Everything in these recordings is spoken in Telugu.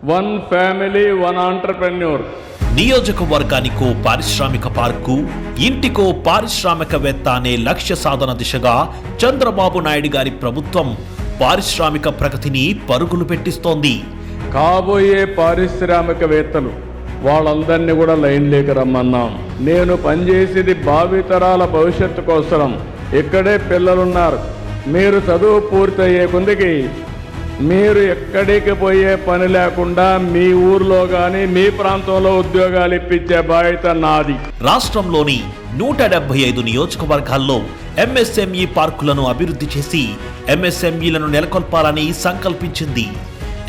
One family one entrepreneur. నియోజకవర్గానికో పారిశ్రామిక పార్కు, ఇంటికో పారిశ్రామికవేత్త అనే లక్ష్య సాధన దిశగా చంద్రబాబు నాయుడు గారి ప్రభుత్వం పారిశ్రామిక ప్రగతిని పరుగులు పెట్టిస్తోంది. కాబోయే పారిశ్రామికవేత్తలు వాళ్ళందరినీ కూడా లైన్లోకి రమ్మన్నాం. నేను పనిచేసేది భావితరాల భవిష్యత్తు కోసం. ఇక్కడే పిల్లలున్నారు. మీరు చదువు పూర్తయ్యే కొందికి మీరు ఎక్కడికి పోయే పని లేకుండా మీ ఊర్లో కానీ మీ ప్రాంతంలో ఉద్యోగాలు ఇప్పించే బాధ్యత నాది. రాష్ట్రంలోని 175 నియోజకవర్గాల్లో ఎంఎస్ఎంఈ పార్కులను అభివృద్ధి చేసి ఎంఎస్ఎంఈలను నెలకొల్పాలని సంకల్పించింది.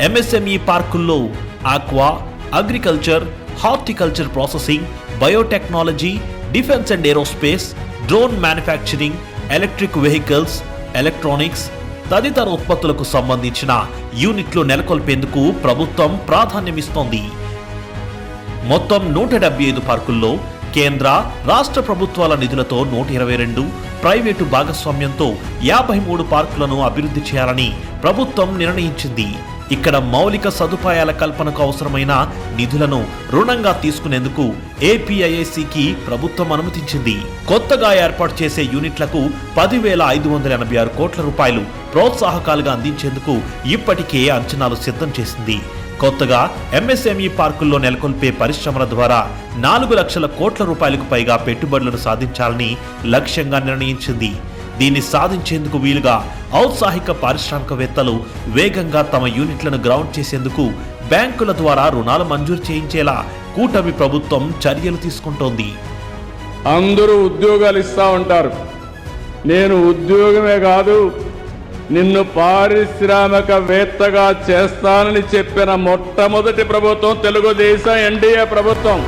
ఎంఎస్ఎంఈ పార్కుల్లో aqua, agriculture, horticulture processing, biotechnology, defence and aerospace, drone manufacturing, electric vehicles, electronics తదితర ఉత్పత్తులకు సంబంధించిన యూనిట్లు నెలకొల్పేందుకు ప్రభుత్వం ప్రాధాన్యమిస్తోంది. మొత్తం 175 పార్కుల్లో కేంద్ర, రాష్ట్ర ప్రభుత్వాల నిధులతో 122, ప్రైవేటు భాగస్వామ్యంతో 53 పార్కులను అభివృద్ధి చేయాలని ప్రభుత్వం నిర్ణయించింది. ఇక్కడ మౌలిక సదుపాయాల కల్పనకు అవసరమైన నిధులను రుణంగా తీసుకునేందుకు ఏపీఐఐసికి ప్రభుత్వం అనుమతించింది. కొత్తగా ఏర్పాటు చేసే యూనిట్లకు 10,586 కోట్ల రూపాయలు ప్రోత్సాహకాలుగా అందించేందుకు ఇప్పటికే అంచనాలు సిద్ధం చేసింది. కొత్తగా ఎంఎస్ఎంఈ పార్కుల్లో నెలకొల్పే పరిశ్రమల ద్వారా 4 లక్షల కోట్ల రూపాయలకు పైగా పెట్టుబడులను సాధించాలని లక్ష్యంగా నిర్ణయించింది. దీన్ని సాధించేందుకు వీలుగా ఔత్సాహిక పారిశ్రామికవేత్తలు వేగంగా తమ యూనిట్లను గ్రౌండ్ చేసేందుకు బ్యాంకుల ద్వారా రుణాలు మంజూరు చేయించేలా కూటమి ప్రభుత్వం చర్యలు తీసుకుంటోంది. అందరూ ఉద్యోగాలు ఇస్తా ఉంటారు. నేను ఉద్యోగమే కాదు, నిన్ను పారిశ్రామికవేత్తగా చేస్తానని చెప్పిన మొట్టమొదటి ప్రభుత్వం తెలుగుదేశం ఎన్డీఏ ప్రభుత్వం.